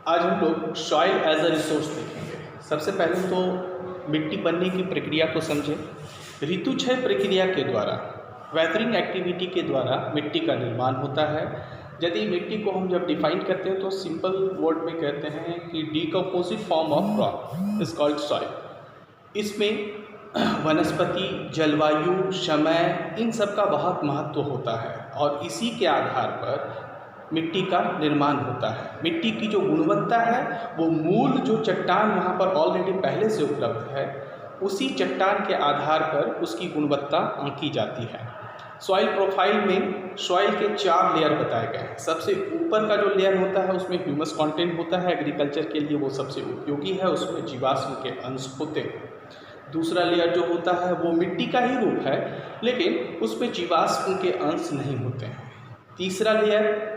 आज हम लोग सॉइल एज अ रिसोर्स देखेंगे। सबसे पहले तो मिट्टी बनने की प्रक्रिया को समझें। ऋतुक्षय प्रक्रिया के द्वारा, वेदरिंग एक्टिविटी के द्वारा मिट्टी का निर्माण होता है। यदि मिट्टी को हम जब डिफाइन करते हैं तो सिंपल वर्ड में कहते हैं कि decomposed form of rock is called soil. इसमें वनस्पति, जलवायु, समय, इन सब का बहुत महत्व होता है और इसी के आधार पर मिट्टी का निर्माण होता है। मिट्टी की जो गुणवत्ता है वो मूल जो चट्टान वहाँ पर ऑलरेडी पहले से उपलब्ध है, उसी चट्टान के आधार पर उसकी गुणवत्ता आंकी जाती है। सॉइल प्रोफाइल में सॉइल के 4 लेयर बताए गए हैं। सबसे ऊपर का जो लेयर होता है उसमें ह्यूमस कंटेंट होता है, एग्रीकल्चर के लिए वो सबसे उपयोगी है, उसमें जीवाश्म के अंश होते हैं। दूसरा लेयर जो होता है वो मिट्टी का ही रूप है, लेकिन उसमें जीवाश्म के अंश नहीं होते हैं। तीसरा लेयर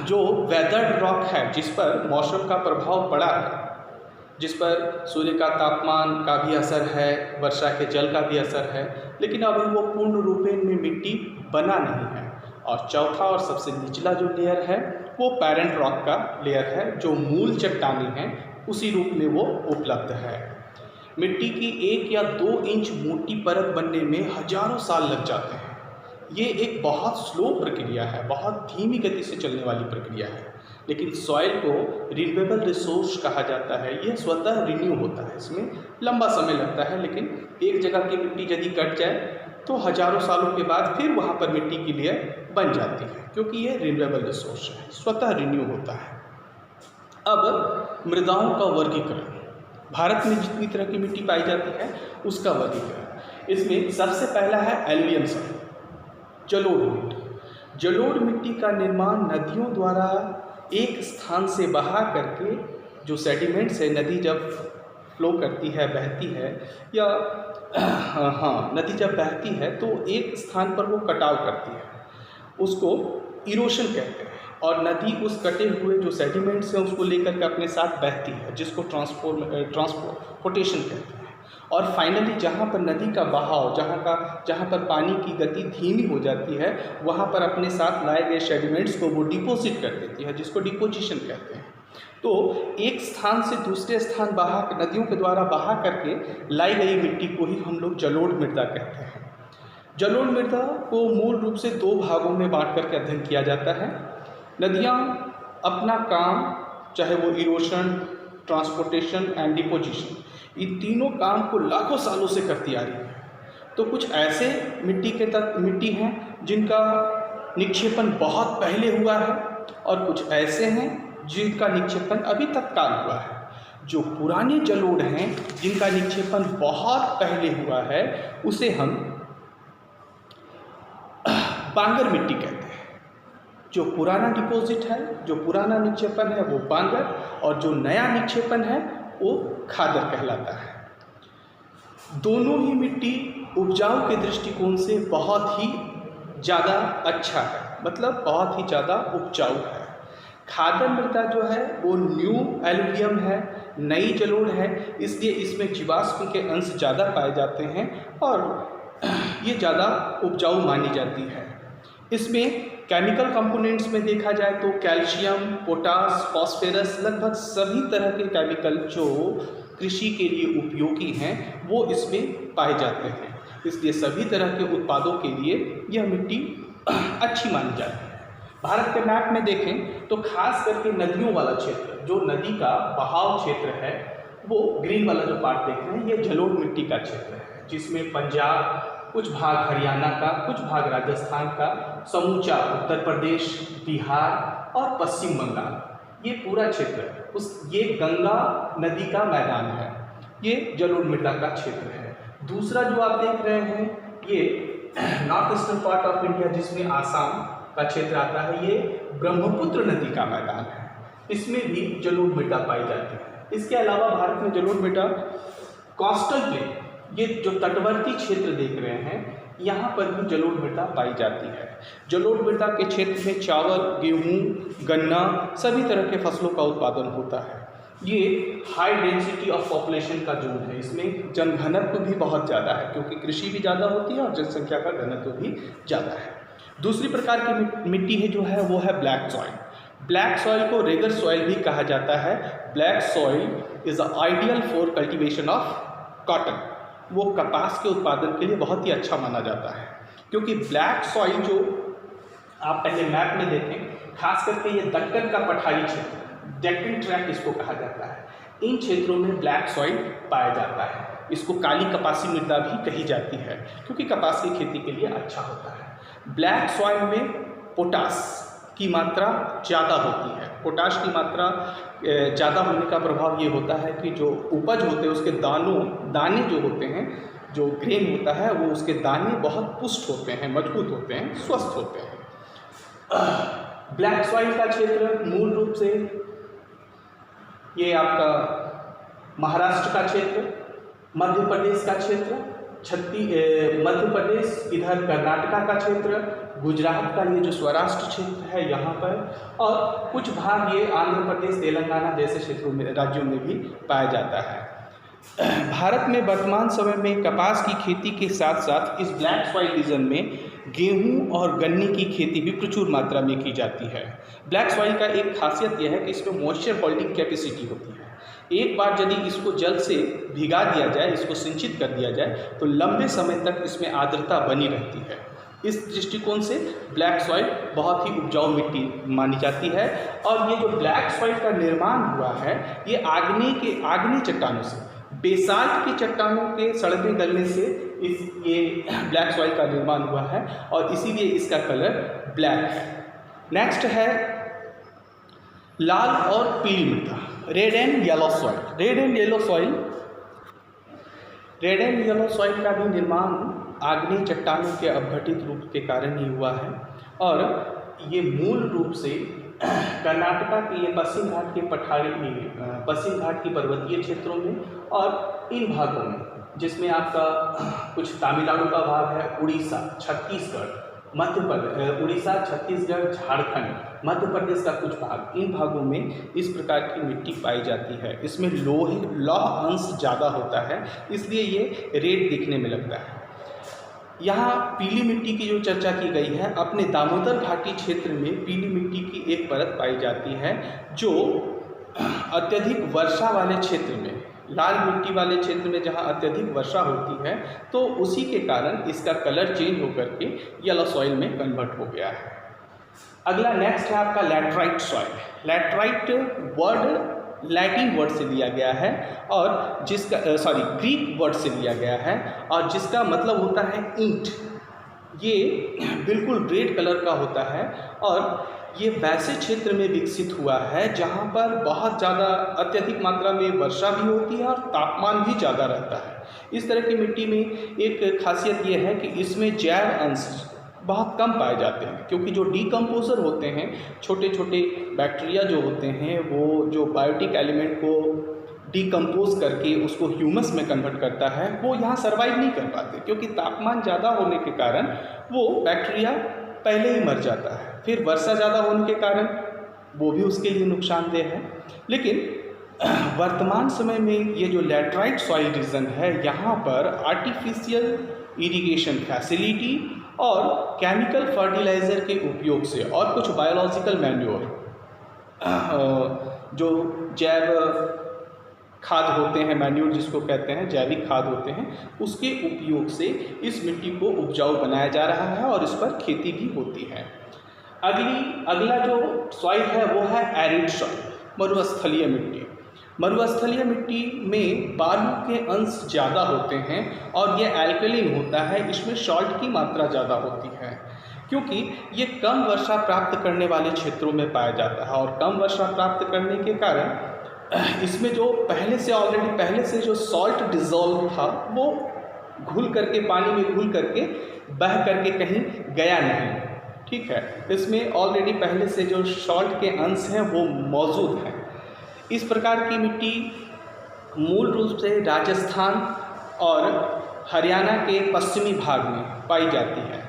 जो वेदर्ड रॉक है, जिस पर मौसम का प्रभाव पड़ा है, जिस पर सूर्य का तापमान का भी असर है, वर्षा के जल का भी असर है, लेकिन अभी वो पूर्ण रूपेण में मिट्टी बना नहीं है। और चौथा और सबसे निचला जो लेयर है वो पैरेंट रॉक का लेयर है, जो मूल चट्टानी है उसी रूप में वो उपलब्ध है। मिट्टी की 1 या 2 इंच मोटी परत बनने में हजारों साल लग जाते हैं। ये एक बहुत स्लो प्रक्रिया है, बहुत धीमी गति से चलने वाली प्रक्रिया है, लेकिन सॉइल को रिन्यूएबल रिसोर्स कहा जाता है। यह स्वतः रिन्यू होता है, इसमें लंबा समय लगता है, लेकिन एक जगह की मिट्टी यदि कट जाए तो हजारों सालों के बाद फिर वहाँ पर मिट्टी की लेयर बन जाती है, क्योंकि ये रिन्यूएबल रिसोर्स है, स्वतः रिन्यू होता है। अब मृदाओं का वर्गीकरण। भारत में जितनी तरह की मिट्टी पाई जाती है उसका वर्गीकरण। इसमें सबसे पहला है एलुवियल सॉइल, जलोढ़ मिट्टी। जलोढ़ मिट्टी का निर्माण नदियों द्वारा एक स्थान से बहा करके, जो सेडिमेंट्स है, नदी जब फ्लो करती है, बहती है, या नदी जब बहती है तो एक स्थान पर वो कटाव करती है, उसको इरोशन कहते हैं। और नदी उस कटे हुए जो सेडिमेंट्स हैं उसको लेकर के अपने साथ बहती है, जिसको ट्रांसपोर्टेशन कहते हैं। और फाइनली जहाँ पर नदी का बहाव, जहाँ पर पानी की गति धीमी हो जाती है, वहाँ पर अपने साथ लाए गए सेडिमेंट्स को वो डिपोजिट कर देती है, जिसको डिपोजिशन कहते हैं। तो एक स्थान से दूसरे स्थान नदियों के द्वारा बहा करके लाई गई मिट्टी को ही हम लोग जलोढ़ मृदा कहते हैं। जलोढ़ मृदा को मूल रूप से 2 भागों में बांट करके अध्ययन किया जाता है। नदियाँ अपना काम, चाहे वो इरोशन, ट्रांसपोर्टेशन एंड डिपोजिशन, इन तीनों काम को लाखों सालों से करती आ रही है। तो कुछ ऐसे मिट्टी हैं जिनका निक्षेपण बहुत पहले हुआ है, और कुछ ऐसे हैं जिनका निक्षेपण अभी तत्काल हुआ है। जो पुराने जलोढ़ हैं जिनका निक्षेपण बहुत पहले हुआ है, उसे हम बांगर मिट्टी कहते हैं। जो पुराना डिपॉजिट है, जो पुराना निक्षेपण है वो बांगर, और जो नया निक्षेपण है वो खादर कहलाता है। दोनों ही मिट्टी उपजाऊ के दृष्टिकोण से बहुत ही ज़्यादा अच्छा है, मतलब बहुत ही ज़्यादा उपजाऊ है। खादर मृदा जो है वो न्यू एलुवियम है, नई जलोढ़ है, इसलिए इसमें जीवाश्म के अंश ज़्यादा पाए जाते हैं और ये ज़्यादा उपजाऊ मानी जाती है। इसमें केमिकल कंपोनेंट्स में देखा जाए तो कैल्शियम, पोटास, फॉस्फेरस, लगभग सभी तरह के केमिकल जो कृषि के लिए उपयोगी हैं वो इसमें पाए जाते हैं, इसलिए सभी तरह के उत्पादों के लिए यह मिट्टी अच्छी मानी जाती है। भारत के मैप में देखें तो खास करके नदियों वाला क्षेत्र, जो नदी का बहाव क्षेत्र है, वो ग्रीन वाला जो पार्ट देख रहे हैं, ये जलोढ़ मिट्टी का क्षेत्र है, जिसमें पंजाब, कुछ भाग हरियाणा का, कुछ भाग राजस्थान का, समूचा उत्तर प्रदेश, बिहार और पश्चिम बंगाल, ये पूरा क्षेत्र है। ये गंगा नदी का मैदान है, ये जलोढ़ मृदा का क्षेत्र है। दूसरा जो आप देख रहे हैं ये north eastern part of India, जिसमें आसाम का क्षेत्र आता है, ये ब्रह्मपुत्र नदी का मैदान है, इसमें भी जलोढ़ मृदा पाई जाती है। इसके अलावा भारत में जलोढ़ मृदा कोस्टल प्लेन, ये जो तटवर्ती क्षेत्र देख रहे हैं, यहाँ पर भी जलोढ़ मृदा पाई जाती है। जलोढ़ मृदा के क्षेत्र में चावल, गेहूँ, गन्ना, सभी तरह के फसलों का उत्पादन होता है। ये हाई डेंसिटी ऑफ पॉपुलेशन का जोन है, इसमें जनघनत्व भी बहुत ज़्यादा है, क्योंकि कृषि भी ज़्यादा होती है और जनसंख्या का घनत्व भी ज़्यादा है। दूसरी प्रकार की मिट्टी है जो है वो है ब्लैक सॉइल। ब्लैक सॉइल को रेगर सॉइल भी कहा जाता है। Black soil is ideal for cultivation of cotton. वो कपास के उत्पादन के लिए बहुत ही अच्छा माना जाता है, क्योंकि ब्लैक सॉइल जो आप पहले मैप में देखें, खास करके ये दक्कन का पठारी क्षेत्र, डेक्कन ट्रैक्ट इसको कहा जाता है, इन क्षेत्रों में ब्लैक सॉइल पाया जाता है। इसको काली कपासी मृदा भी कही जाती है, क्योंकि कपास की खेती के लिए अच्छा होता है। ब्लैक सॉइल में पोटास की मात्रा ज़्यादा होती है। पोटाश की मात्रा ज़्यादा होने का प्रभाव ये होता है कि जो उपज होते हैं उसके दाने जो होते हैं, जो ग्रेन होता है वो उसके दाने बहुत पुष्ट होते हैं, मजबूत होते हैं, स्वस्थ होते हैं। ब्लैक सॉइल का क्षेत्र मूल रूप से ये आपका महाराष्ट्र का क्षेत्र, मध्य प्रदेश का क्षेत्र, मध्य प्रदेश, इधर कर्नाटका का क्षेत्र, गुजरात का ये जो स्वराष्ट्र क्षेत्र है यहाँ पर, और कुछ भाग ये आंध्र प्रदेश, तेलंगाना जैसे क्षेत्रों में, राज्यों में भी पाया जाता है। भारत में वर्तमान समय में कपास की खेती के साथ साथ इस ब्लैक सॉइल रीजन में गेहूं और गन्ने की खेती भी प्रचुर मात्रा में की जाती है। ब्लैक सॉइल का एक खासियत यह है कि इसमें मॉइस्चर होल्डिंग कैपेसिटी होती है। एक बार यदि इसको जल से भिगा दिया जाए, इसको सिंचित कर दिया जाए, तो लंबे समय तक इसमें आर्द्रता बनी रहती है। इस दृष्टिकोण से ब्लैक सॉइल बहुत ही उपजाऊ मिट्टी मानी जाती है। और ये जो ब्लैक सॉइल का निर्माण हुआ है, ये आग्नेय चट्टानों से, बेसाल्ट की चट्टानों के सड़ने गलने से ये ब्लैक सॉइल का निर्माण हुआ है, और इसीलिए इसका कलर ब्लैक है। नेक्स्ट है लाल और पीली मृदा, red and yellow soil. Red and yellow soil का भी निर्माण आग्नेय चट्टानों के अपघटित रूप के कारण ही हुआ है, और ये मूल रूप से कर्नाटका के ये पश्चिम घाट के पश्चिम घाट की पर्वतीय क्षेत्रों में और इन भागों में, जिसमें आपका कुछ तमिलनाडु का भाग है, उड़ीसा, छत्तीसगढ़, उड़ीसा, छत्तीसगढ़, झारखंड, मध्य प्रदेश का कुछ भाग, इन भागों में इस प्रकार की मिट्टी पाई जाती है। इसमें लौह अंश ज़्यादा होता है, इसलिए ये रेड दिखने में लगता है। यहाँ पीली मिट्टी की जो चर्चा की गई है, अपने दामोदर घाटी क्षेत्र में पीली मिट्टी की एक परत पाई जाती है, जो अत्यधिक वर्षा वाले क्षेत्र में, लाल मिट्टी वाले क्षेत्र में जहाँ अत्यधिक वर्षा होती है, तो उसी के कारण इसका कलर चेंज होकर के येलो सॉइल में कन्वर्ट हो गया है। अगला नेक्स्ट है आपका laterite soil. Laterite word Latin word से लिया गया है, और जिसका ग्रीक वर्ड से लिया गया है, और जिसका मतलब होता है ईंट। ये बिल्कुल रेड कलर का होता है, और ये वैसे क्षेत्र में विकसित हुआ है जहाँ पर बहुत ज़्यादा अत्यधिक मात्रा में वर्षा भी होती है और तापमान भी ज़्यादा रहता है। इस तरह की मिट्टी में एक खासियत ये है कि इसमें जैव अंश बहुत कम पाए जाते हैं, क्योंकि जो डीकम्पोजर होते हैं, छोटे छोटे बैक्टीरिया जो होते हैं, वो जो बायोटिक एलिमेंट को डीकम्पोज करके उसको ह्यूमस में कन्वर्ट करता है, वो यहाँ सर्वाइव नहीं कर पाते, क्योंकि तापमान ज़्यादा होने के कारण वो बैक्टीरिया पहले ही मर जाता है। फिर वर्षा ज़्यादा होने के कारण वो भी उसके लिए नुकसानदेह है। लेकिन वर्तमान समय में ये जो लैटराइट सॉइल रीजन है, यहाँ पर आर्टिफिशियल इरिगेशन फैसिलिटी और केमिकल फर्टिलाइज़र के उपयोग से, और कुछ बायोलॉजिकल मैन्योर, जो जैव खाद होते हैं, मैन्योर जिसको कहते हैं, जैविक खाद होते हैं, उसके उपयोग से इस मिट्टी को उपजाऊ बनाया जा रहा है, और इस पर खेती भी होती है। अगला जो सॉइल है वो है एरिड सॉइल, मरुस्थलीय मिट्टी। मरुस्थलीय मिट्टी में बालू के अंश ज़्यादा होते हैं, और ये एल्कलीन होता है, इसमें सॉल्ट की मात्रा ज़्यादा होती है, क्योंकि ये कम वर्षा प्राप्त करने वाले क्षेत्रों में पाया जाता है। और कम वर्षा प्राप्त करने के कारण इसमें जो पहले से जो सॉल्ट डिज़ोल्व था, वो घुल करके, पानी में घुल करके, बह करके कहीं गया नहीं, ठीक है। इसमें ऑलरेडी पहले से जो सॉल्ट के अंश हैं वो मौजूद हैं। इस प्रकार की मिट्टी मूल रूप से राजस्थान और हरियाणा के पश्चिमी भाग में पाई जाती है।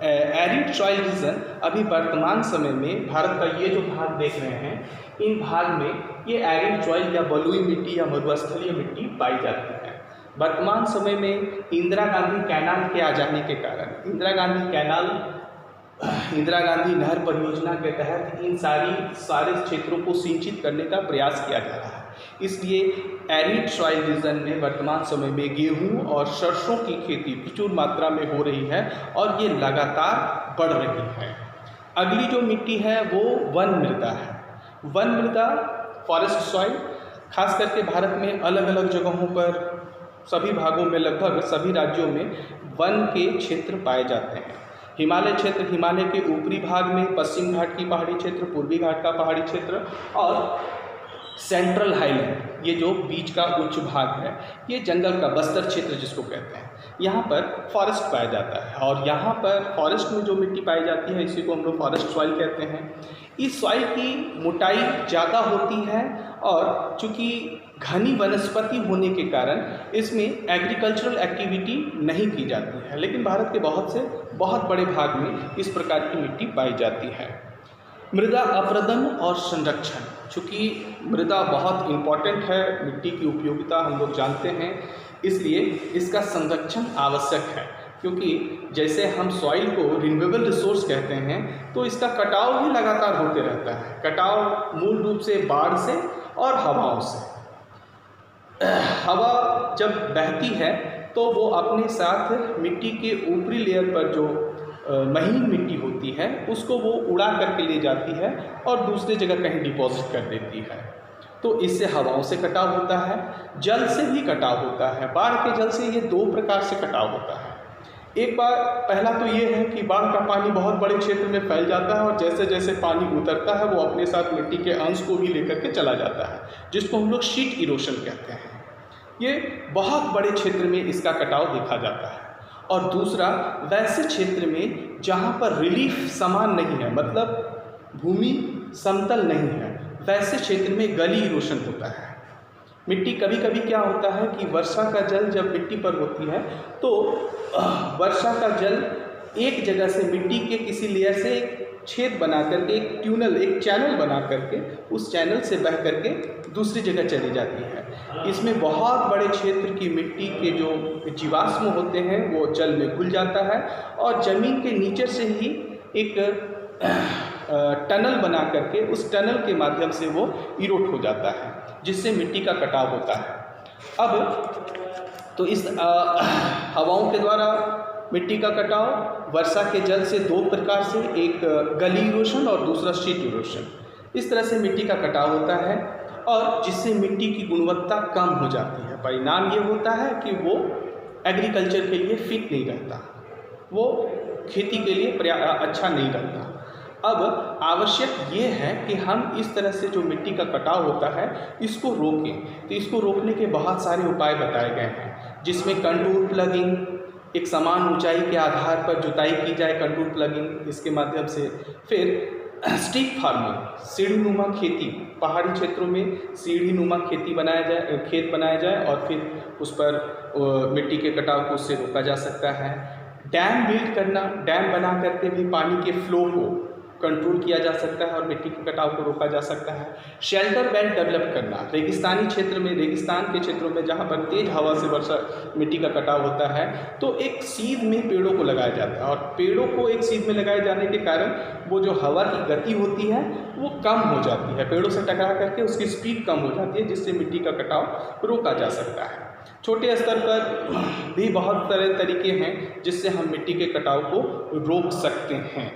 एरिड सॉइल रीजन अभी वर्तमान समय में भारत का ये जो भाग देख रहे हैं, इन भाग में ये एरिड सॉइल या बलुई मिट्टी या मरुस्थलीय मिट्टी पाई जाती है। वर्तमान समय में इंदिरा गांधी कैनाल के आ जाने के कारण, इंदिरा गांधी कैनाल इंदिरा गांधी नहर परियोजना के तहत इन सारे क्षेत्रों को सिंचित करने का प्रयास किया जा रहा है। इसलिए एरिड सॉइल रीजन में वर्तमान समय में गेहूं और सरसों की खेती प्रचुर मात्रा में हो रही है और ये लगातार बढ़ रही है। अगली जो मिट्टी है वो वन मृदा है। वन मृदा फॉरेस्ट सॉइल खास करके भारत में अलग अलग जगहों पर सभी भागों में लगभग सभी राज्यों में वन के क्षेत्र पाए जाते हैं। हिमालय क्षेत्र, हिमालय के ऊपरी भाग में पश्चिम घाट की पहाड़ी क्षेत्र, पूर्वी घाट का पहाड़ी क्षेत्र और सेंट्रल हाईलैंड, ये जो बीच का उच्च भाग है, ये जंगल का बस्तर क्षेत्र जिसको कहते हैं, यहाँ पर फॉरेस्ट पाया जाता है। और यहाँ पर फॉरेस्ट में जो मिट्टी पाई जाती है इसी को हम लोग फॉरेस्ट सॉइल कहते हैं। इस सॉइल की मोटाई ज़्यादा होती है और चूँकि घनी वनस्पति होने के कारण इसमें एग्रीकल्चरल एक्टिविटी नहीं की जाती है, लेकिन भारत के बहुत बड़े भाग में इस प्रकार की मिट्टी पाई जाती है। मृदा अपरदन और संरक्षण, चूँकि मृदा बहुत इम्पॉर्टेंट है, मिट्टी की उपयोगिता हम लोग जानते हैं, इसलिए इसका संरक्षण आवश्यक है। क्योंकि जैसे हम सॉइल को रिन्यूएबल रिसोर्स कहते हैं तो इसका कटाव भी लगातार होते रहता है। कटाव मूल रूप से बाढ़ से और हवाओं से। हवा जब बहती है तो वो अपने साथ मिट्टी के ऊपरी लेयर पर जो महीन मिट्टी होती है उसको वो उड़ा करके ले जाती है और दूसरी जगह कहीं डिपॉजिट कर देती है। तो इससे हवाओं से कटाव होता है, जल से भी कटाव होता है। बाढ़ के जल से ये दो प्रकार से कटाव होता है। एक बार पहला तो ये है कि बाढ़ का पानी बहुत बड़े क्षेत्र में फैल जाता है और जैसे जैसे पानी उतरता है वो अपने साथ मिट्टी के अंश को भी लेकर के चला जाता है, जिसको हम लोग शीट इरोशन कहते हैं। ये बहुत बड़े क्षेत्र में इसका कटाव देखा जाता है। और दूसरा, वैसे क्षेत्र में जहाँ पर रिलीफ समान नहीं है, मतलब भूमि समतल नहीं है, वैसे क्षेत्र में गली इरोशन होता है। मिट्टी कभी कभी क्या होता है कि वर्षा का जल जब मिट्टी पर होती है तो वर्षा का जल एक जगह से मिट्टी के किसी लेयर से एक छेद बना करके, एक ट्यूनल, एक चैनल बना करके उस चैनल से बह करके दूसरी जगह चली जाती है। इसमें बहुत बड़े क्षेत्र की मिट्टी के जो जीवाश्म होते हैं वो जल में घुल जाता है और ज़मीन के नीचे से ही एक टनल बना करके उस टनल के माध्यम से वो इरोट हो जाता है, जिससे मिट्टी का कटाव होता है। अब तो इस हवाओं के द्वारा मिट्टी का कटाव वर्षा के जल से दो प्रकार से, एक गली इरोशन और दूसरा शीट इरोशन, इस तरह से मिट्टी का कटाव होता है और जिससे मिट्टी की गुणवत्ता कम हो जाती है। परिणाम ये होता है कि वो एग्रीकल्चर के लिए फिट नहीं रहता, वो खेती के लिए अच्छा नहीं रहता। अब आवश्यक ये है कि हम इस तरह से जो मिट्टी का कटाव होता है इसको रोकें। तो इसको रोकने के बहुत सारे उपाय बताए गए हैं, जिसमें कंटूर प्लगिंग, एक समान ऊंचाई के आधार पर जुताई की जाए, कंटूर प्लगिंग, इसके माध्यम से फिर स्टिक फार्मिंग, सीढ़ीनुमा खेती, पहाड़ी क्षेत्रों में सीढ़ीनुमा खेती बनाया जाए, खेत बनाया जाए और फिर उस पर मिट्टी के कटाव को उससे रोका जा सकता है। डैम बिल्ड करना, डैम बना करके भी पानी के फ्लो को कंट्रोल किया जा सकता है और मिट्टी के कटाव को रोका जा सकता है। शेल्टर बेल्ट डेवलप करना, रेगिस्तानी क्षेत्र में, रेगिस्तान के क्षेत्रों में जहाँ पर तेज हवा से वर्षा मिट्टी का कटाव होता है तो एक सीध में पेड़ों को लगाया जाता है और पेड़ों को एक सीध में लगाए जाने के कारण वो जो हवा की गति होती है वो कम हो जाती है, पेड़ों से टकरा करके उसकी स्पीड कम हो जाती है, जिससे मिट्टी का कटाव रोका जा सकता है। छोटे स्तर पर भी बहुत सारे तरीके हैं जिससे हम मिट्टी के कटाव को रोक सकते हैं।